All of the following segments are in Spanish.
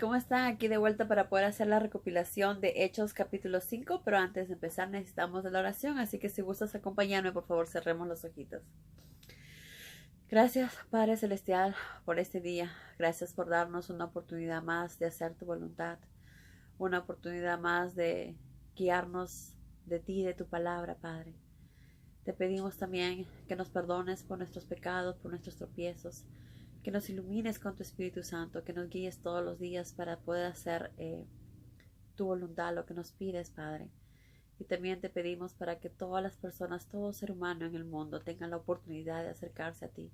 ¿Cómo están? Aquí de vuelta para poder hacer la recopilación de Hechos capítulo 5, pero antes de empezar necesitamos de la oración, así que si gustas acompañarme, por favor, cerremos los ojitos. Gracias, Padre Celestial, por este día. Gracias por darnos una oportunidad más de hacer tu voluntad, una oportunidad más de guiarnos de ti, de tu palabra, Padre. Te pedimos también que nos perdones por nuestros pecados, por nuestros tropiezos, que nos ilumines con tu Espíritu Santo, que nos guíes todos los días para poder hacer tu voluntad, lo que nos pides, Padre. Y también te pedimos para que todas las personas, todo ser humano en el mundo tengan la oportunidad de acercarse a ti,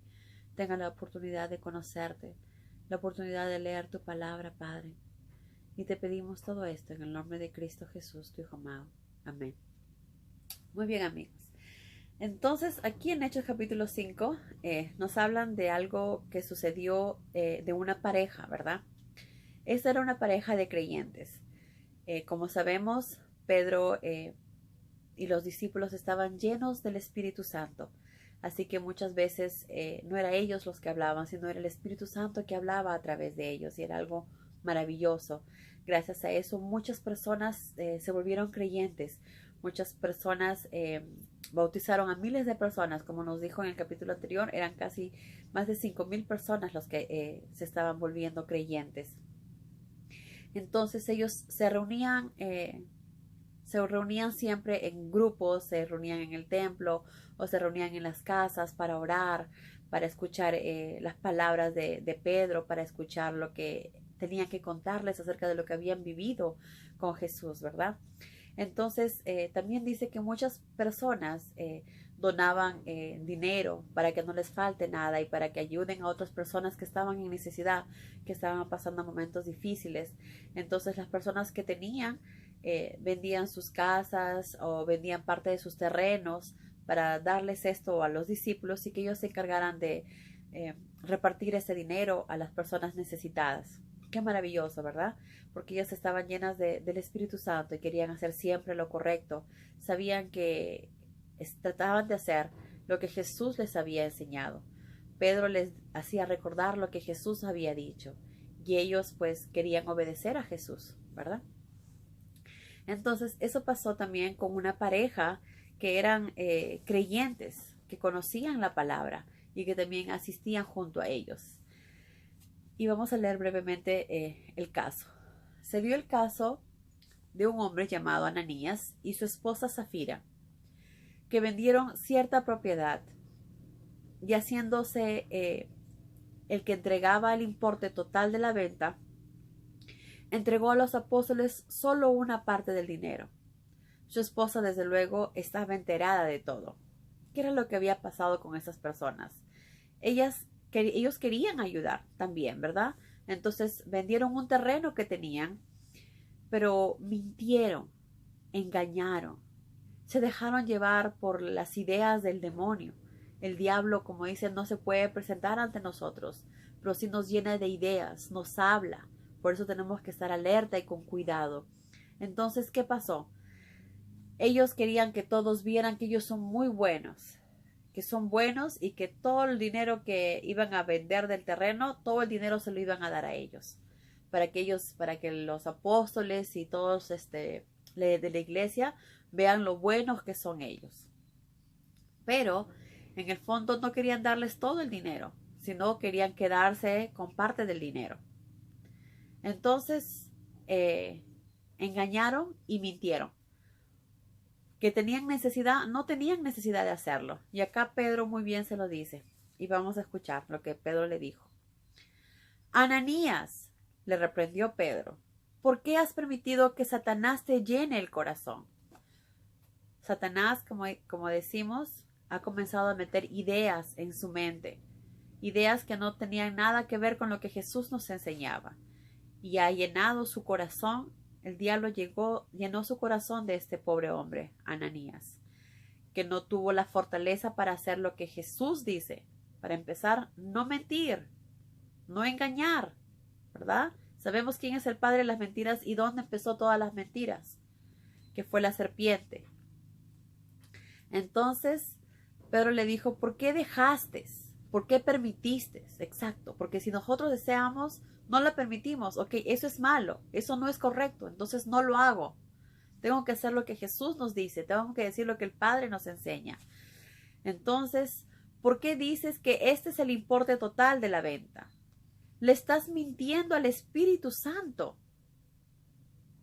tengan la oportunidad de conocerte, la oportunidad de leer tu palabra, Padre. Y te pedimos todo esto en el nombre de Cristo Jesús, tu Hijo amado. Amén. Muy bien, amigos. Entonces, aquí en Hechos capítulo 5 nos hablan de algo que sucedió de una pareja, ¿verdad? Esta era una pareja de creyentes. Como sabemos, Pedro y los discípulos estaban llenos del Espíritu Santo. Así que muchas veces no era ellos los que hablaban, sino era el Espíritu Santo que hablaba a través de ellos. Y era algo maravilloso. Gracias a eso, muchas personas se volvieron creyentes. Muchas personas bautizaron a miles de personas, como nos dijo en el capítulo anterior, eran casi más de 5,000 personas los que se estaban volviendo creyentes. Entonces ellos se reunían siempre en grupos, se reunían en el templo o se reunían en las casas para orar, para escuchar las palabras de Pedro, para escuchar lo que tenían que contarles acerca de lo que habían vivido con Jesús, ¿verdad? Entonces, también dice que muchas personas donaban dinero para que no les falte nada y para que ayuden a otras personas que estaban en necesidad, que estaban pasando momentos difíciles. Entonces, las personas que tenían vendían sus casas o vendían parte de sus terrenos para darles esto a los discípulos y que ellos se encargaran de repartir ese dinero a las personas necesitadas. Qué maravilloso, ¿verdad? Porque ellas estaban llenas del Espíritu Santo y querían hacer siempre lo correcto. Sabían que trataban de hacer lo que Jesús les había enseñado. Pedro les hacía recordar lo que Jesús había dicho y ellos pues querían obedecer a Jesús, ¿verdad? Entonces eso pasó también con una pareja que eran creyentes, que conocían la palabra y que también asistían junto a ellos. Y vamos a leer brevemente el caso. Se dio el caso de un hombre llamado Ananías y su esposa Zafira, que vendieron cierta propiedad y haciéndose el que entregaba el importe total de la venta, entregó a los apóstoles solo una parte del dinero. Su esposa, desde luego, estaba enterada de todo. ¿Qué era lo que había pasado con esas personas? Ellos querían ayudar también, ¿verdad? Entonces vendieron un terreno que tenían, pero mintieron, engañaron, se dejaron llevar por las ideas del demonio. El diablo, como dicen, no se puede presentar ante nosotros, pero sí nos llena de ideas, nos habla. Por eso tenemos que estar alerta y con cuidado. Entonces, ¿qué pasó? Ellos querían que todos vieran que ellos son muy buenos, que son buenos y que todo el dinero que iban a vender del terreno, todo el dinero se lo iban a dar a ellos, para que los apóstoles y todos de la iglesia vean lo buenos que son ellos. Pero en el fondo no querían darles todo el dinero, sino querían quedarse con parte del dinero. Entonces engañaron y mintieron. Que tenían necesidad, no tenían necesidad de hacerlo. Y acá Pedro muy bien se lo dice. Y vamos a escuchar lo que Pedro le dijo. Ananías, le reprendió Pedro, ¿por qué has permitido que Satanás te llene el corazón? Satanás, como decimos, ha comenzado a meter ideas en su mente. Ideas que no tenían nada que ver con lo que Jesús nos enseñaba. Y ha llenado su corazón. El diablo llenó su corazón de este pobre hombre, Ananías, que no tuvo la fortaleza para hacer lo que Jesús dice. Para empezar, no mentir, no engañar, ¿verdad? Sabemos quién es el padre de las mentiras y dónde empezó todas las mentiras, que fue la serpiente. Entonces, Pedro le dijo, ¿por qué dejaste? ¿Por qué permitiste? Exacto, porque si nosotros deseamos, No la permitimos. Ok, eso es malo, eso no es correcto, entonces no lo hago. Tengo que hacer lo que Jesús nos dice, tengo que decir lo que el Padre nos enseña. Entonces, ¿por qué dices que este es el importe total de la venta? Le estás mintiendo al Espíritu Santo.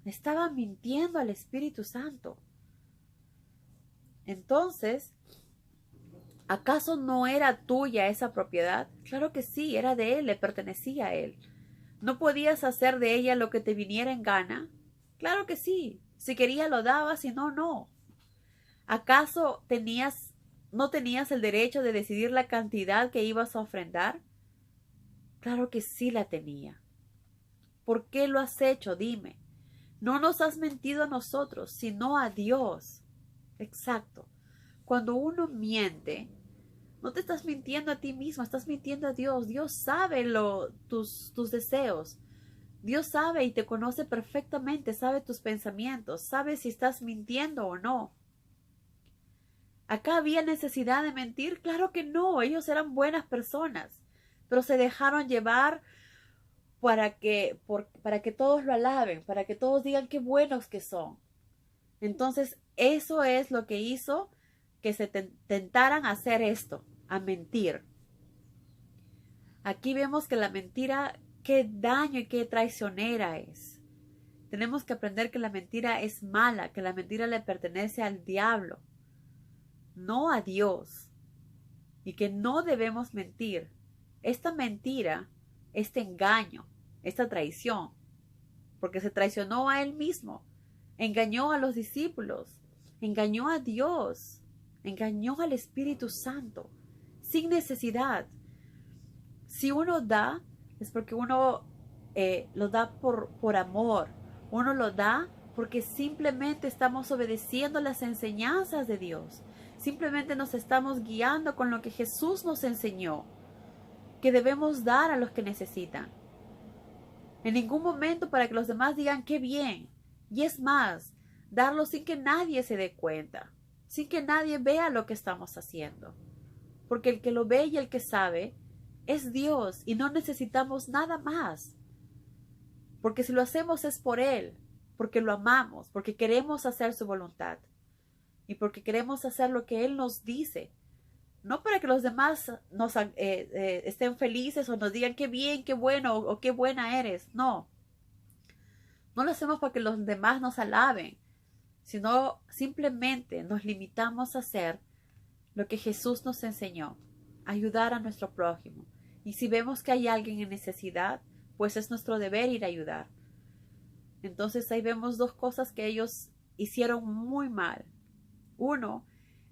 Estaba mintiendo al Espíritu Santo. Entonces, ¿acaso no era tuya esa propiedad? Claro que sí, era de él, le pertenecía a él. ¿No podías hacer de ella lo que te viniera en gana? Claro que sí. Si quería lo dabas, si no, no. ¿Acaso no tenías el derecho de decidir la cantidad que ibas a ofrendar? Claro que sí la tenía. ¿Por qué lo has hecho? Dime. No nos has mentido a nosotros, sino a Dios. Exacto. Cuando uno miente, no te estás mintiendo a ti mismo, estás mintiendo a Dios. Dios sabe tus deseos. Dios sabe y te conoce perfectamente, sabe tus pensamientos, sabe si estás mintiendo o no. ¿Acá había necesidad de mentir? Claro que no, ellos eran buenas personas, pero se dejaron llevar para que todos lo alaben, para que todos digan qué buenos que son. Entonces, eso es lo que hizo que se tentaran a hacer esto, a mentir. Aquí vemos que la mentira, qué daño y qué traicionera es. Tenemos que aprender que la mentira es mala, que la mentira le pertenece al diablo, no a Dios, y que no debemos mentir. Esta mentira, este engaño, esta traición, porque se traicionó a él mismo, engañó a los discípulos, engañó a Dios, engañó al Espíritu Santo, sin necesidad. Si uno da, es porque uno lo da por amor, uno lo da porque simplemente estamos obedeciendo las enseñanzas de Dios, simplemente nos estamos guiando con lo que Jesús nos enseñó, que debemos dar a los que necesitan. En ningún momento para que los demás digan qué bien. Y es más, darlo sin que nadie se dé cuenta, sin que nadie vea lo que estamos haciendo. Porque el que lo ve y el que sabe es Dios y no necesitamos nada más. Porque si lo hacemos es por Él, porque lo amamos, porque queremos hacer su voluntad y porque queremos hacer lo que Él nos dice. No para que los demás nos estén felices o nos digan qué bien, qué bueno o qué buena eres. No. No lo hacemos para que los demás nos alaben, sino simplemente nos limitamos a hacer lo que Jesús nos enseñó, ayudar a nuestro prójimo. Y si vemos que hay alguien en necesidad, pues es nuestro deber ir a ayudar. Entonces ahí vemos dos cosas que ellos hicieron muy mal. Uno,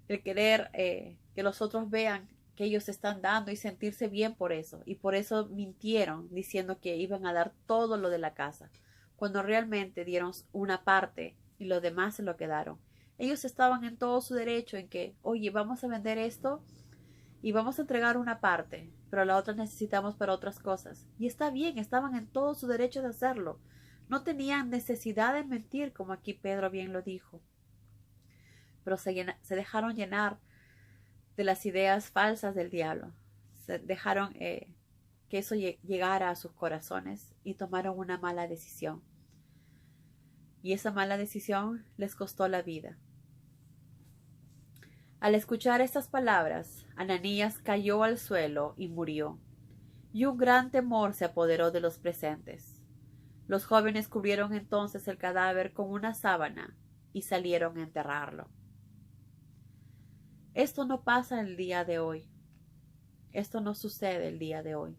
el querer que los otros vean que ellos están dando y sentirse bien por eso. Y por eso mintieron diciendo que iban a dar todo lo de la casa, cuando realmente dieron una parte y lo demás se lo quedaron. Ellos estaban en todo su derecho en que, oye, vamos a vender esto y vamos a entregar una parte, pero la otra necesitamos para otras cosas. Y está bien, estaban en todo su derecho de hacerlo. No tenían necesidad de mentir, como aquí Pedro bien lo dijo. Pero se dejaron llenar de las ideas falsas del diablo. Se dejaron que eso llegara a sus corazones y tomaron una mala decisión. Y esa mala decisión les costó la vida. Al escuchar estas palabras, Ananías cayó al suelo y murió. Y un gran temor se apoderó de los presentes. Los jóvenes cubrieron entonces el cadáver con una sábana y salieron a enterrarlo. Esto no pasa el día de hoy. Esto no sucede el día de hoy.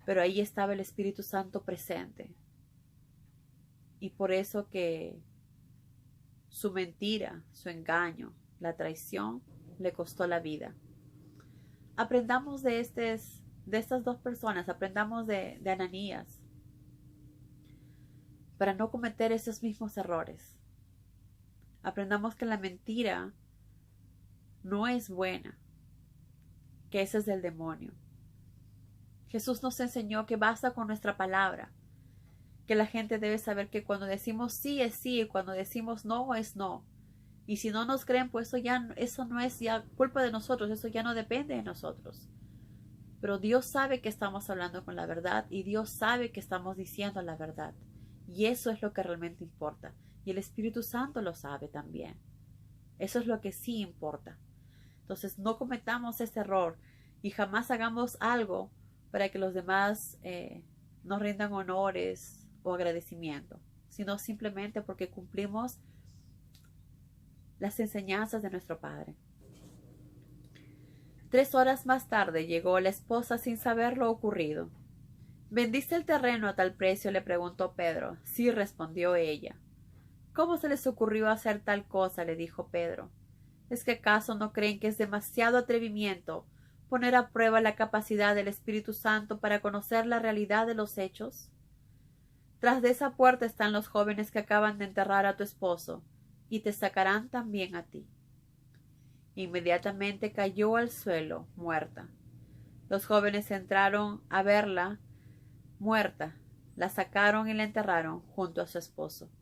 Pero ahí estaba el Espíritu Santo presente. Y por eso que su mentira, su engaño, la traición, le costó la vida. Aprendamos de estas dos personas, aprendamos de Ananías, para no cometer esos mismos errores. Aprendamos que la mentira no es buena, que ese es del demonio. Jesús nos enseñó que basta con nuestra palabra, que la gente debe saber que cuando decimos sí es sí y cuando decimos no es no. Y si no nos creen, pues eso no es ya culpa de nosotros, eso ya no depende de nosotros. Pero Dios sabe que estamos hablando con la verdad y Dios sabe que estamos diciendo la verdad. Y eso es lo que realmente importa. Y el Espíritu Santo lo sabe también. Eso es lo que sí importa. Entonces no cometamos ese error y jamás hagamos algo para que los demás nos rindan honores o agradecimiento, sino simplemente porque cumplimos las enseñanzas de nuestro Padre. 3 horas más tarde llegó la esposa sin saber lo ocurrido. ¿Vendiste el terreno a tal precio?, le preguntó Pedro. Sí, respondió ella. ¿Cómo se les ocurrió hacer tal cosa?, le dijo Pedro. ¿Es que acaso no creen que es demasiado atrevimiento poner a prueba la capacidad del Espíritu Santo para conocer la realidad de los hechos? Tras de esa puerta están los jóvenes que acaban de enterrar a tu esposo, y te sacarán también a ti. Inmediatamente cayó al suelo, muerta. Los jóvenes entraron a verla muerta, la sacaron y la enterraron junto a su esposo.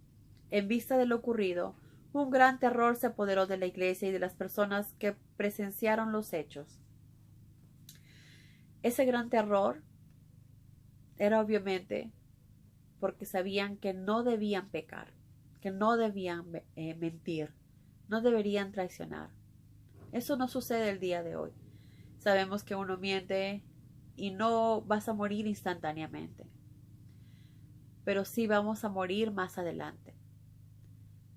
En vista de lo ocurrido, un gran terror se apoderó de la iglesia y de las personas que presenciaron los hechos. Ese gran terror era obviamente porque sabían que no debían pecar, que no debían mentir, no deberían traicionar. Eso no sucede el día de hoy. Sabemos que uno miente y no vas a morir instantáneamente, pero sí vamos a morir más adelante.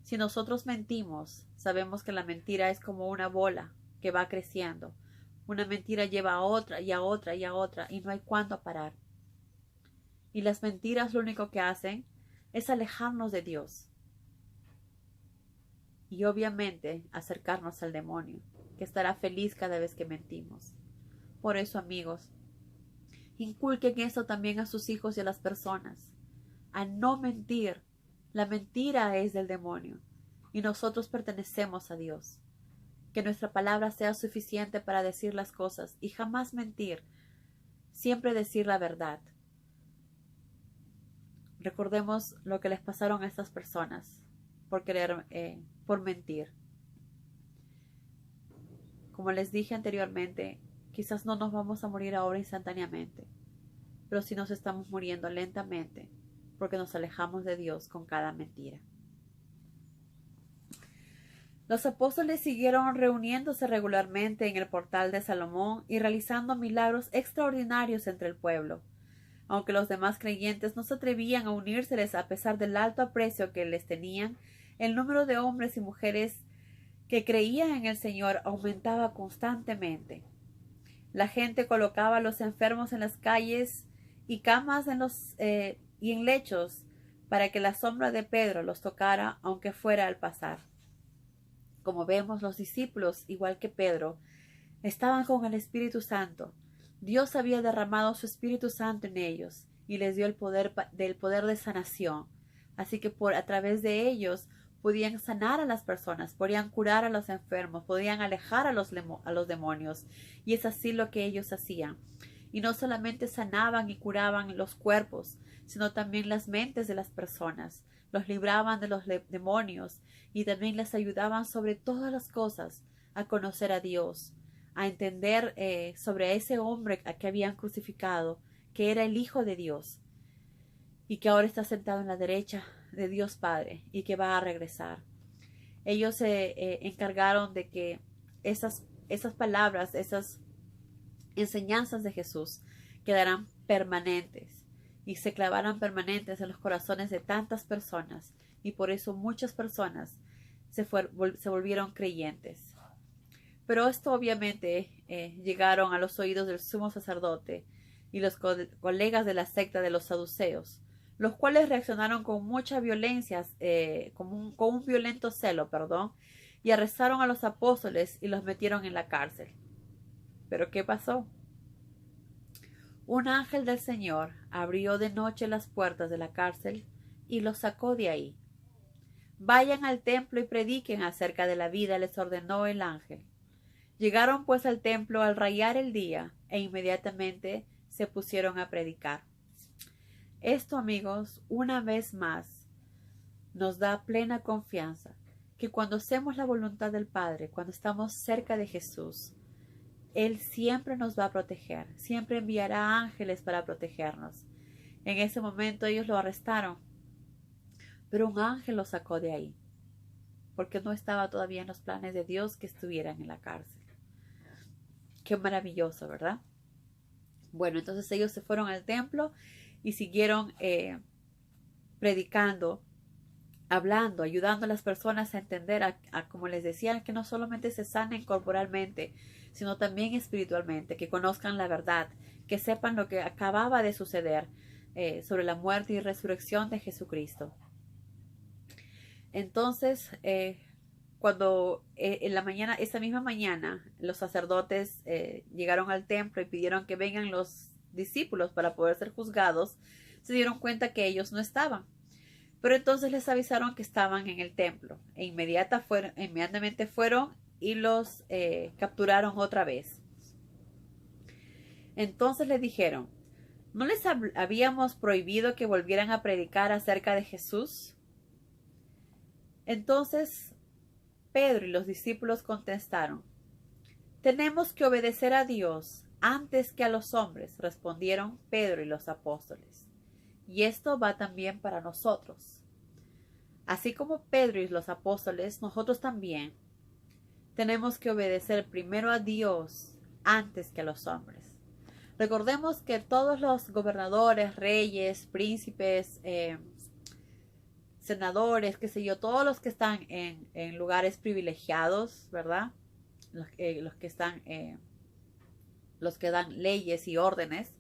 Si nosotros mentimos, sabemos que la mentira es como una bola que va creciendo. Una mentira lleva a otra y a otra y a otra y no hay cuándo parar. Y las mentiras lo único que hacen es alejarnos de Dios. Y obviamente acercarnos al demonio, que estará feliz cada vez que mentimos. Por eso, amigos, inculquen eso también a sus hijos y a las personas, a no mentir. La mentira es del demonio y nosotros pertenecemos a Dios. Que nuestra palabra sea suficiente para decir las cosas y jamás mentir, siempre decir la verdad. Recordemos lo que les pasaron a estas personas por mentir. Como les dije anteriormente, quizás no nos vamos a morir ahora instantáneamente, pero sí nos estamos muriendo lentamente porque nos alejamos de Dios con cada mentira. Los apóstoles siguieron reuniéndose regularmente en el portal de Salomón y realizando milagros extraordinarios entre el pueblo. Aunque los demás creyentes no se atrevían a unírseles a pesar del alto aprecio que les tenían, el número de hombres y mujeres que creían en el Señor aumentaba constantemente. La gente colocaba a los enfermos en las calles y camas y en lechos para que la sombra de Pedro los tocara aunque fuera al pasar. Como vemos, los discípulos, igual que Pedro, estaban con el Espíritu Santo. Dios había derramado su Espíritu Santo en ellos y les dio el poder de sanación. Así que a través de ellos podían sanar a las personas, podían curar a los enfermos, podían alejar a los demonios. Y es así lo que ellos hacían. Y no solamente sanaban y curaban los cuerpos, sino también las mentes de las personas. Los libraban de los demonios y también les ayudaban sobre todas las cosas a conocer a Dios, a entender sobre ese hombre a que habían crucificado, que era el Hijo de Dios y que ahora está sentado en la derecha de Dios Padre y que va a regresar. Ellos se encargaron de que esas palabras, esas enseñanzas de Jesús quedaran permanentes y se clavaran permanentes en los corazones de tantas personas, y por eso muchas personas se volvieron creyentes. Pero esto obviamente llegaron a los oídos del sumo sacerdote y los colegas de la secta de los saduceos, los cuales reaccionaron con mucha violencia, con un violento celo, y arrestaron a los apóstoles y los metieron en la cárcel. ¿Pero qué pasó? Un ángel del Señor abrió de noche las puertas de la cárcel y los sacó de ahí. Vayan al templo y prediquen acerca de la vida, les ordenó el ángel. Llegaron pues al templo al rayar el día e inmediatamente se pusieron a predicar. Esto, amigos, una vez más nos da plena confianza que cuando hacemos la voluntad del Padre, cuando estamos cerca de Jesús, Él siempre nos va a proteger, siempre enviará ángeles para protegernos. En ese momento ellos lo arrestaron, pero un ángel lo sacó de ahí, porque no estaba todavía en los planes de Dios que estuvieran en la cárcel. Qué maravilloso, ¿verdad? Bueno, entonces ellos se fueron al templo y siguieron predicando, hablando, ayudando a las personas a entender, como les decía, que no solamente se sanen corporalmente, sino también espiritualmente, que conozcan la verdad, que sepan lo que acababa de suceder sobre la muerte y resurrección de Jesucristo. Entonces, cuando en la mañana, esa misma mañana, los sacerdotes llegaron al templo y pidieron que vengan los discípulos para poder ser juzgados, se dieron cuenta que ellos no estaban. Pero entonces les avisaron que estaban en el templo e inmediatamente fueron y los capturaron otra vez. Entonces les dijeron, ¿no les habíamos prohibido que volvieran a predicar acerca de Jesús? Entonces Pedro y los discípulos contestaron, tenemos que obedecer a Dios antes que a los hombres, respondieron Pedro y los apóstoles. Y esto va también para nosotros. Así como Pedro y los apóstoles, nosotros también tenemos que obedecer primero a Dios antes que a los hombres. Recordemos que todos los gobernadores, reyes, príncipes, senadores, qué sé yo, todos los que están en lugares privilegiados, ¿verdad? Los que dan leyes y órdenes,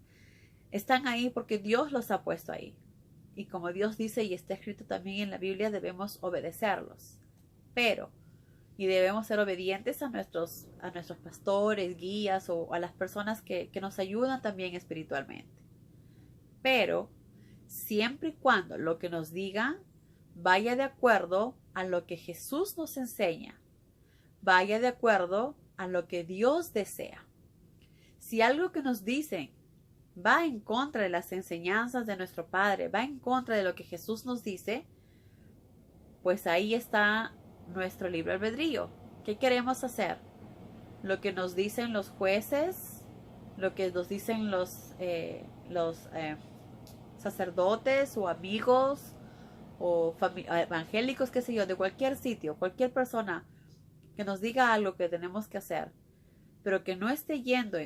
están ahí porque Dios los ha puesto ahí. Y como Dios dice y está escrito también en la Biblia, debemos obedecerlos. Y debemos ser obedientes a nuestros pastores, guías o a las personas que nos ayudan también espiritualmente. Pero, siempre y cuando lo que nos digan vaya de acuerdo a lo que Jesús nos enseña, vaya de acuerdo a lo que Dios desea. Si algo que nos dicen va en contra de las enseñanzas de nuestro Padre, va en contra de lo que Jesús nos dice, pues ahí está nuestro libre albedrío. ¿Qué queremos hacer? Lo que nos dicen los jueces, lo que nos dicen los sacerdotes o amigos o evangélicos, qué sé yo, de cualquier sitio, cualquier persona que nos diga algo que tenemos que hacer, pero que no esté yendo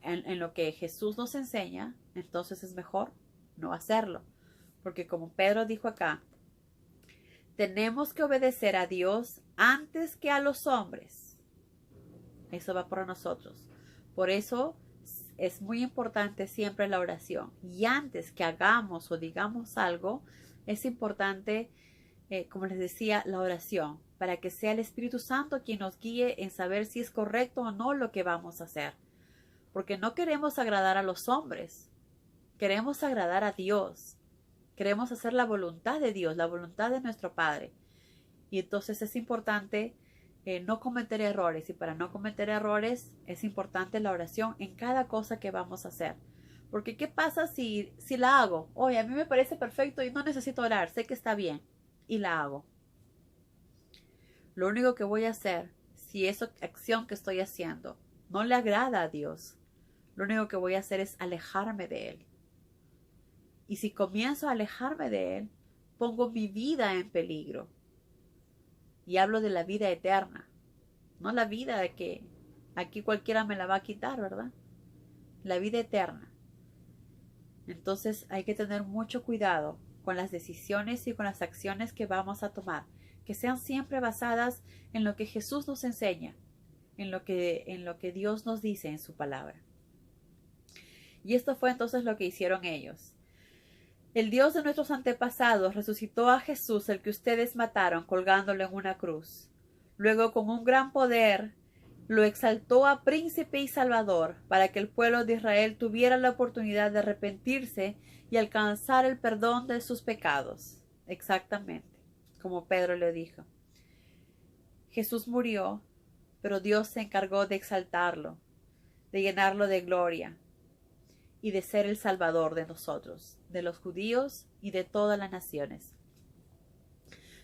en lo que Jesús nos enseña, entonces es mejor no hacerlo. Porque como Pedro dijo acá, tenemos que obedecer a Dios antes que a los hombres. Eso va por nosotros. Por eso es muy importante siempre la oración. Y antes que hagamos o digamos algo, es importante, como les decía, la oración, para que sea el Espíritu Santo quien nos guíe en saber si es correcto o no lo que vamos a hacer. Porque no queremos agradar a los hombres, queremos agradar a Dios. Queremos hacer la voluntad de Dios, la voluntad de nuestro Padre. Y entonces es importante no cometer errores. Y para no cometer errores es importante la oración en cada cosa que vamos a hacer. Porque ¿qué pasa si la hago? Oye, a mí me parece perfecto y no necesito orar, sé que está bien. Y la hago. Lo único que voy a hacer, si esa acción que estoy haciendo no le agrada a Dios, lo único que voy a hacer es alejarme de Él. Y si comienzo a alejarme de Él, pongo mi vida en peligro. Y hablo de la vida eterna. No la vida de que aquí cualquiera me la va a quitar, ¿verdad? La vida eterna. Entonces hay que tener mucho cuidado con las decisiones y con las acciones que vamos a tomar. Que sean siempre basadas en lo que Jesús nos enseña. En lo que Dios nos dice en su palabra. Y esto fue entonces lo que hicieron ellos. El Dios de nuestros antepasados resucitó a Jesús, el que ustedes mataron, colgándolo en una cruz. Luego, con un gran poder, lo exaltó a príncipe y salvador, para que el pueblo de Israel tuviera la oportunidad de arrepentirse y alcanzar el perdón de sus pecados. Exactamente, como Pedro le dijo. Jesús murió, pero Dios se encargó de exaltarlo, de llenarlo de gloria, y de ser el Salvador de nosotros, de los judíos y de todas las naciones.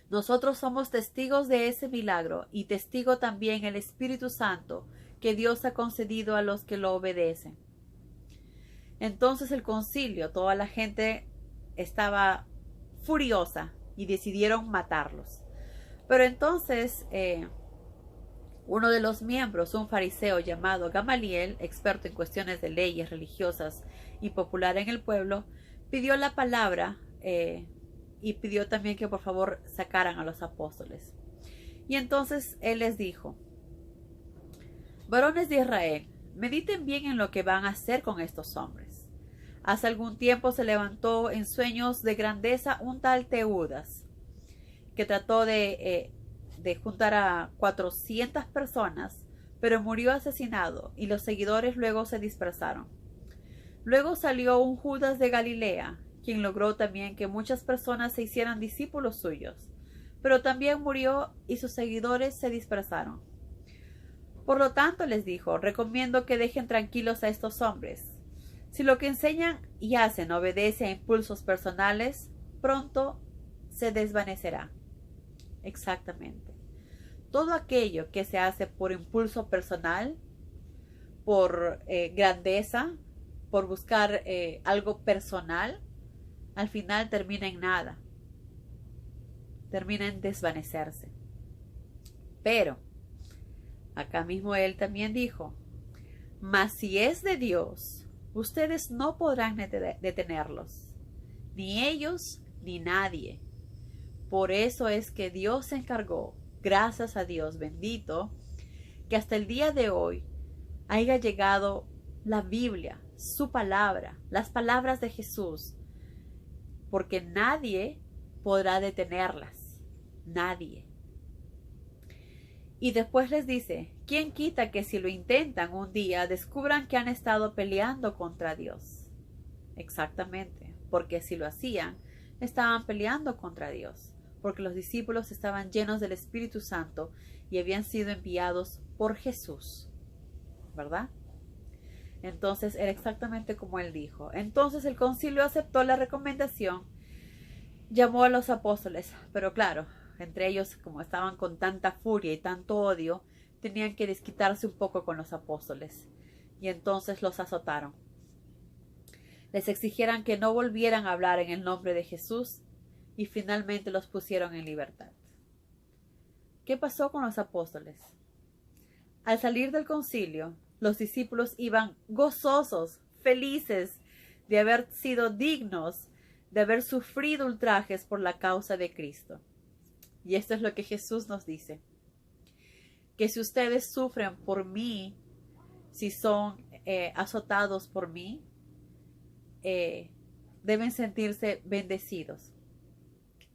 Nosotros somos testigos de ese milagro y testigo también el Espíritu Santo que Dios ha concedido a los que lo obedecen. Entonces el concilio, toda la gente estaba furiosa y decidieron matarlos. Pero entonces uno de los miembros, un fariseo llamado Gamaliel, experto en cuestiones de leyes religiosas y popular en el pueblo, pidió la palabra y pidió también que por favor sacaran a los apóstoles. Y entonces él les dijo: varones de Israel, mediten bien en lo que van a hacer con estos hombres. Hace algún tiempo se levantó en sueños de grandeza un tal Teudas, que trató de juntar a 400 personas, pero murió asesinado y los seguidores luego se dispersaron. Luego salió un Judas de Galilea, quien logró también que muchas personas se hicieran discípulos suyos, pero también murió y sus seguidores se dispersaron. Por lo tanto, les dijo, recomiendo que dejen tranquilos a estos hombres. Si lo que enseñan y hacen obedece a impulsos personales, pronto se desvanecerá. Exactamente. Todo aquello que se hace por impulso personal, por grandeza, por buscar algo personal, al final termina en nada. Termina en desvanecerse. Pero acá mismo él también dijo: mas si es de Dios, ustedes no podrán detenerlos, ni ellos ni nadie. Por eso es que Dios se encargó, gracias a Dios bendito, que hasta el día de hoy haya llegado la Biblia, su palabra, las palabras de Jesús, porque nadie podrá detenerlas, nadie. Y después les dice: ¿quién quita que si lo intentan un día descubran que han estado peleando contra Dios? Exactamente, porque si lo hacían, estaban peleando contra Dios, porque los discípulos estaban llenos del Espíritu Santo y habían sido enviados por Jesús, ¿verdad? Entonces era exactamente como él dijo. Entonces el concilio aceptó la recomendación, llamó a los apóstoles, pero claro, entre ellos, como estaban con tanta furia y tanto odio, tenían que desquitarse un poco con los apóstoles, y entonces los azotaron. Les exigieron que no volvieran a hablar en el nombre de Jesús, y finalmente los pusieron en libertad. ¿Qué pasó con los apóstoles? Al salir del concilio, los discípulos iban gozosos, felices de haber sido dignos, de haber sufrido ultrajes por la causa de Cristo. Y esto es lo que Jesús nos dice: que si ustedes sufren por mí, si son azotados por mí, deben sentirse bendecidos,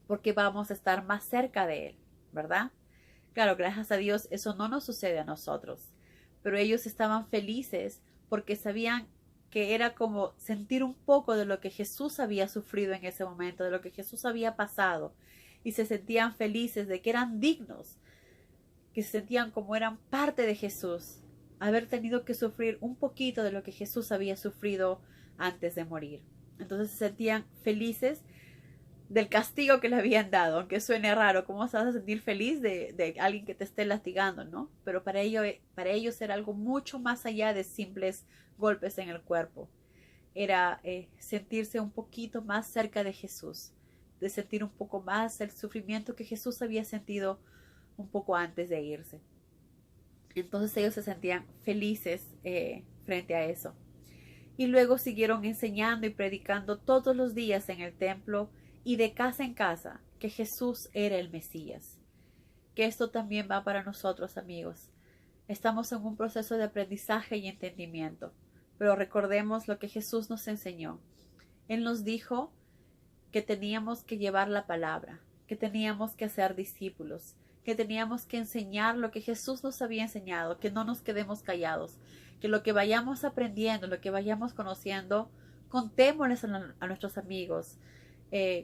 porque vamos a estar más cerca de Él, ¿verdad? Claro, gracias a Dios eso no nos sucede a nosotros, pero ellos estaban felices porque sabían que era como sentir un poco de lo que Jesús había sufrido en ese momento, de lo que Jesús había pasado, y se sentían felices de que eran dignos, que se sentían como eran parte de Jesús, haber tenido que sufrir un poquito de lo que Jesús había sufrido antes de morir. Entonces se sentían felices del castigo que le habían dado, aunque suene raro. ¿Cómo se vas a sentir feliz de alguien que te esté lastigando, no? Pero para ellos era algo mucho más allá de simples golpes en el cuerpo. Era sentirse un poquito más cerca de Jesús, de sentir un poco más el sufrimiento que Jesús había sentido un poco antes de irse. Entonces ellos se sentían felices frente a eso. Y luego siguieron enseñando y predicando todos los días en el templo y de casa en casa que Jesús era el Mesías. Que esto también va para nosotros, amigos. Estamos en un proceso de aprendizaje y entendimiento, pero recordemos lo que Jesús nos enseñó. Él nos dijo que teníamos que llevar la palabra, que teníamos que hacer discípulos, que teníamos que enseñar lo que Jesús nos había enseñado, que no nos quedemos callados, que lo que vayamos aprendiendo, lo que vayamos conociendo, contémosles a nuestros amigos,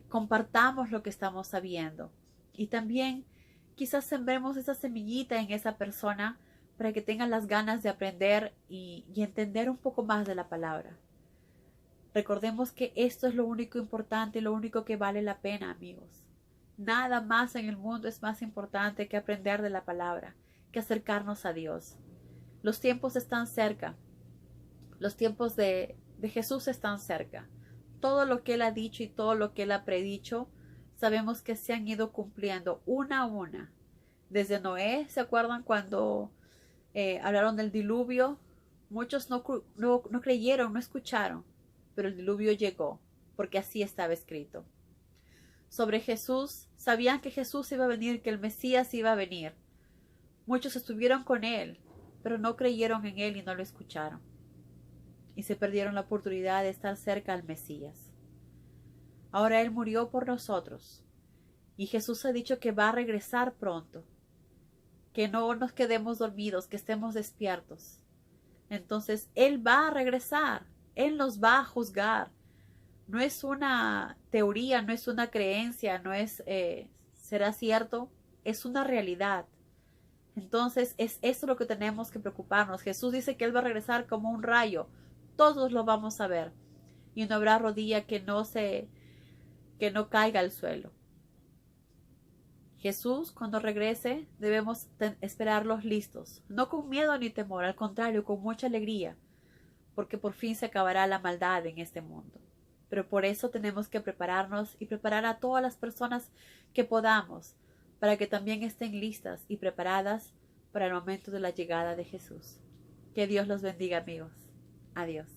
compartamos lo que estamos sabiendo, y también quizás sembremos esa semillita en esa persona para que tengan las ganas de aprender y entender un poco más de la palabra. Recordemos que esto es lo único importante y lo único que vale la pena, amigos. Nada más en el mundo es más importante que aprender de la palabra, que acercarnos a Dios. Los tiempos están cerca. Los tiempos de Jesús están cerca. Todo lo que Él ha dicho y todo lo que Él ha predicho, sabemos que se han ido cumpliendo una a una. Desde Noé, ¿se acuerdan cuando hablaron del diluvio? Muchos no creyeron, no escucharon, pero el diluvio llegó, porque así estaba escrito. Sobre Jesús, sabían que Jesús iba a venir, que el Mesías iba a venir. Muchos estuvieron con Él, pero no creyeron en Él y no lo escucharon. Y se perdieron la oportunidad de estar cerca al Mesías. Ahora Él murió por nosotros. Y Jesús ha dicho que va a regresar pronto. Que no nos quedemos dormidos, que estemos despiertos. Entonces Él va a regresar. Él nos va a juzgar. No es una teoría, no es una creencia, no es será cierto, es una realidad. Entonces es eso lo que tenemos que preocuparnos. Jesús dice que Él va a regresar como un rayo. Todos lo vamos a ver. Y no habrá rodilla que no caiga al suelo. Jesús, cuando regrese, debemos esperarlos listos. No con miedo ni temor, al contrario, con mucha alegría. Porque por fin se acabará la maldad en este mundo. Pero por eso tenemos que prepararnos y preparar a todas las personas que podamos, para que también estén listas y preparadas para el momento de la llegada de Jesús. Que Dios los bendiga, amigos. Adiós.